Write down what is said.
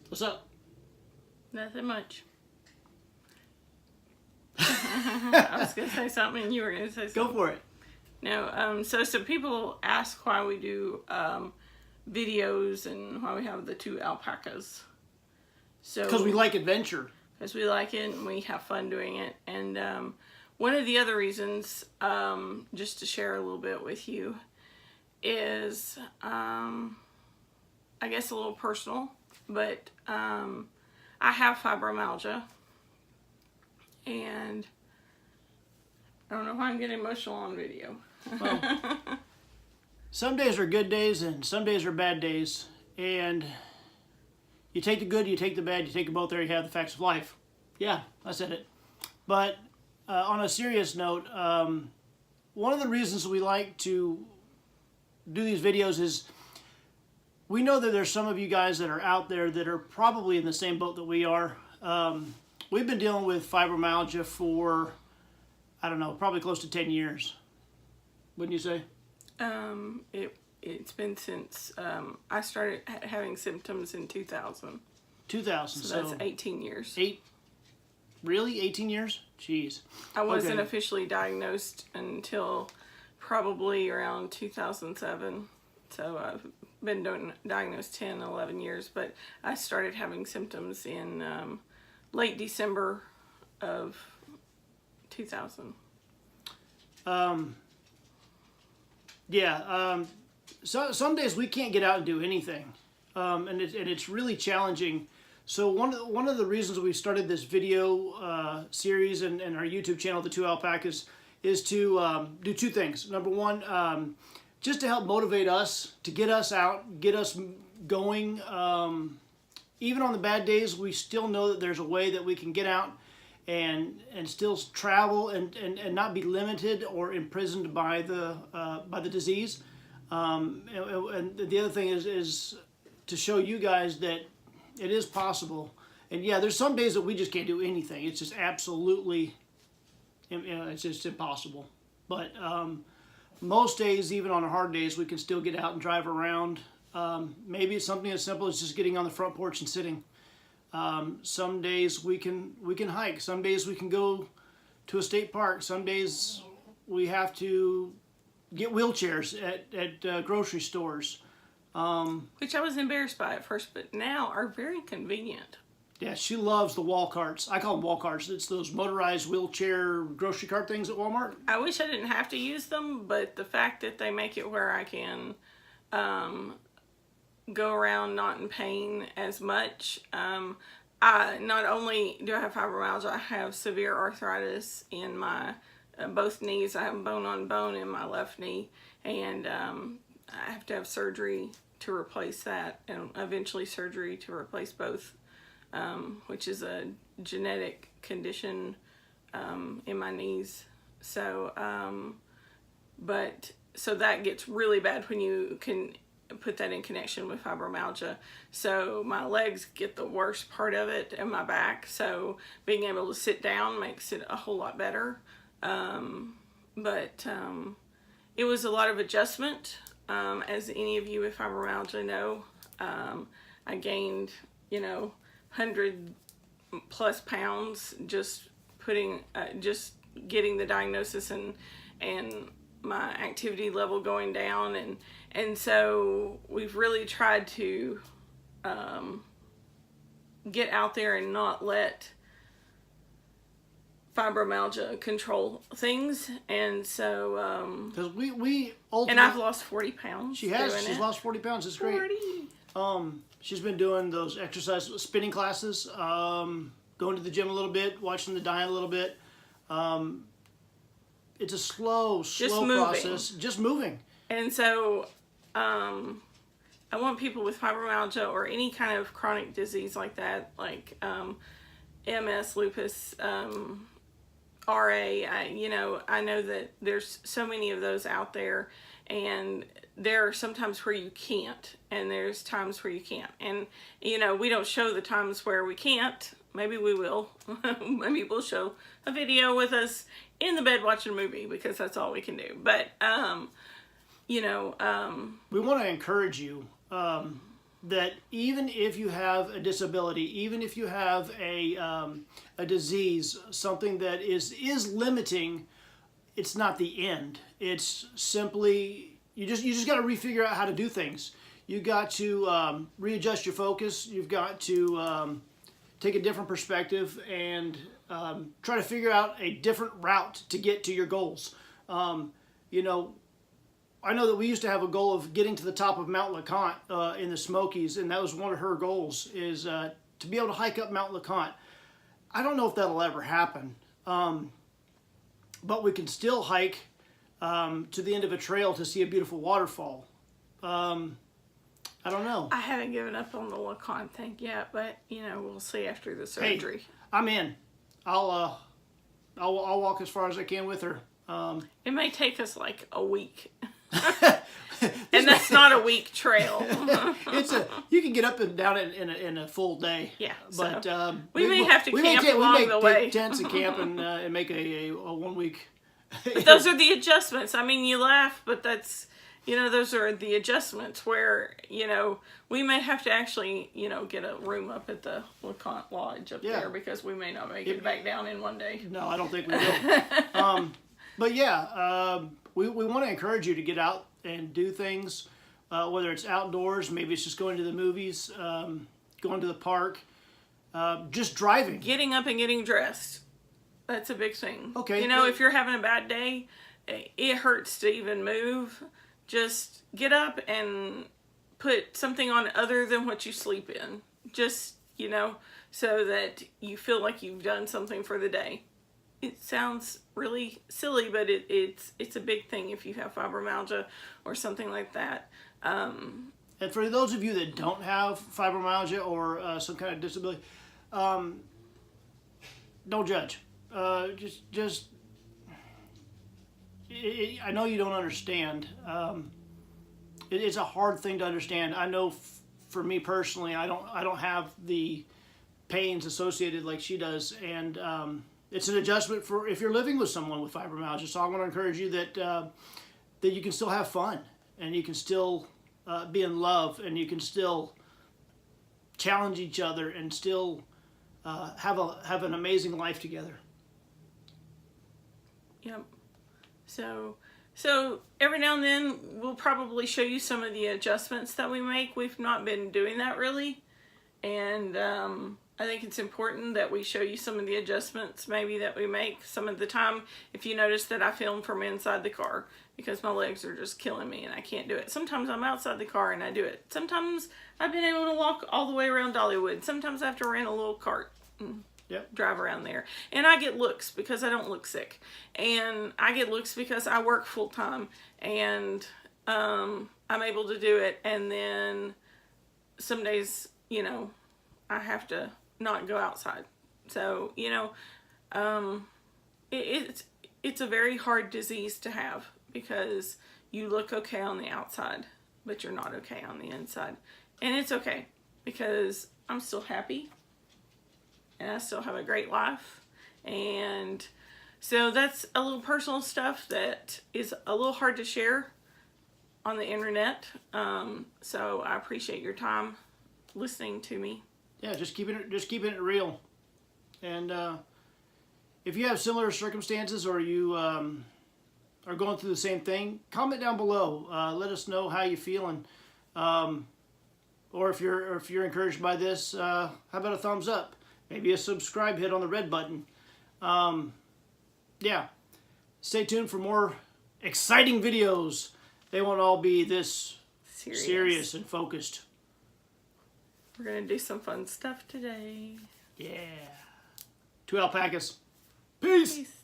What's up? Nothing much. I was going to say something and you were going to say something. Go for it. No, so some people ask why we do videos and why we have the two alpacas. So Because we like adventure. Because we like it and we have fun doing it. And one of the other reasons, just to share a little bit with you, is I guess a little personal, but I have fibromyalgia, and I don't know why I'm getting emotional on video. Well, some days are good days and some days are bad days, and you take the good, you take the bad, you take them both. There you have the facts of life. Yeah, I said it. But on a serious note, one of the reasons we like to do these videos is we know that there's some of you guys that are out there that are probably in the same boat that we are. We've been dealing with fibromyalgia for, I don't know, probably close to 10 years. Wouldn't you say? It's been since I started having symptoms in 2000. 2000. So that's 18 years. Really? 18 years? Jeez. I wasn't officially diagnosed until probably around 2007. So I've been diagnosed 10, 11 years, but I started having symptoms in late December of 2000. So some days we can't get out and do anything, and it's really challenging. So one of the reasons we started this video series and our YouTube channel, the Two Alpacas, is to do two things. Number one, just to help motivate us, to get us out, get us going. Even on the bad days, we still know that there's a way that we can get out and still travel and not be limited or imprisoned by the disease. And the other thing is to show you guys that it is possible. And yeah, there's some days that we just can't do anything. It's just absolutely, it's just impossible. But most days, even on hard days, we can still get out and drive around. Maybe it's something as simple as just getting on the front porch and sitting. Some days we can hike. Some days we can go to a state park. Some days we have to get wheelchairs at grocery stores. Which I was embarrassed by at first, but now are very convenient. Yeah, she loves the wall carts. I call them wall carts. It's those motorized wheelchair grocery cart things at Walmart. I wish I didn't have to use them, but the fact that they make it where I can go around not in pain as much. Not only do I have fibromyalgia, I have severe arthritis in my both knees. I have bone on bone in my left knee, and I have to have surgery to replace that, and eventually surgery to replace both, which is a genetic condition in my knees. So, so that gets really bad when you can put that in connection with fibromyalgia. So my legs get the worst part of it, and my back. So being able to sit down makes it a whole lot better. It was a lot of adjustment. As any of you with fibromyalgia know, I gained, 100+ pounds just getting the diagnosis and my activity level going down, and so we've really tried to get out there and not let fibromyalgia control things. And so because we ultimately, and I've lost 40 pounds. She's lost 40 pounds. It's great. 40. She's been doing those exercise spinning classes, going to the gym a little bit, watching the diet a little bit. It's a slow process. Just moving. And so I want people with fibromyalgia or any kind of chronic disease like that, like MS, lupus, RA. I know that there's so many of those out there, and there are some times where you can't, and there's times where you can't. And, we don't show the times where we can't. Maybe we will. Maybe we'll show a video with us in the bed watching a movie, because that's all we can do. But, we want to encourage you. that even if you have a disability, even if you have a disease, something that is limiting, it's not the end. It's simply you just got to refigure out how to do things. You got to readjust your focus. You've got to take a different perspective and try to figure out a different route to get to your goals. You know, I know that we used to have a goal of getting to the top of Mount LeConte in the Smokies, and that was one of her goals, is to be able to hike up Mount LeConte. I don't know if that'll ever happen, but we can still hike to the end of a trail to see a beautiful waterfall. I don't know. I haven't given up on the LeConte thing yet, but you know, we'll see after the surgery. Hey, I'm in. I'll walk as far as I can with her. It may take us like a week. And that's not a week trail. You can get up and down it in a full day. Yeah, but we may have to camp along the way. Take tents and camp and make a 1 week. But those are the adjustments. I mean, you laugh, but that's, you know, those are the adjustments where, you know, we may have to actually, you know, get a room up at the LeConte Lodge up there because we may not make it back down in one day. No, I don't think we will. But yeah, we want to encourage you to get out and do things, whether it's outdoors, maybe it's just going to the movies, going to the park, just driving. Getting up and getting dressed. That's a big thing. Okay. You know, if you're having a bad day, it hurts to even move. Just get up and put something on other than what you sleep in. Just, you know, so that you feel like you've done something for the day. It sounds really silly, but it's a big thing if you have fibromyalgia or something like that. And for those of you that don't have fibromyalgia or some kind of disability, don't judge. I know you don't understand. It's a hard thing to understand. I know for me personally, I don't have the pains associated like she does, and it's an adjustment for if you're living with someone with fibromyalgia. So I want to encourage you that that you can still have fun, and you can still be in love, and you can still challenge each other, and still have an amazing life together. Yep. So every now and then we'll probably show you some of the adjustments that we make. We've not been doing that really, and I think it's important that we show you some of the adjustments maybe that we make some of the time. If you notice that I film from inside the car because my legs are just killing me and I can't do it. Sometimes I'm outside the car and I do it. Sometimes I've been able to walk all the way around Dollywood. Sometimes I have to rent a little cart and drive around there. And I get looks because I don't look sick. And I get looks because I work full time and I'm able to do it. And then some days, you know, I have to not go outside. So, you know, it's a very hard disease to have because you look okay on the outside, but you're not okay on the inside. And it's okay because I'm still happy and I still have a great life. And so that's a little personal stuff that is a little hard to share on the internet. So I appreciate your time listening to me. Yeah, just keeping it real. And if you have similar circumstances or you are going through the same thing, comment down below. Let us know how you're feeling. Or if you're encouraged by this, how about a thumbs up? Maybe a subscribe hit on the red button. Yeah. Stay tuned for more exciting videos. They won't all be this serious and focused. We're going to do some fun stuff today. Yeah. Two Alpacas. Peace.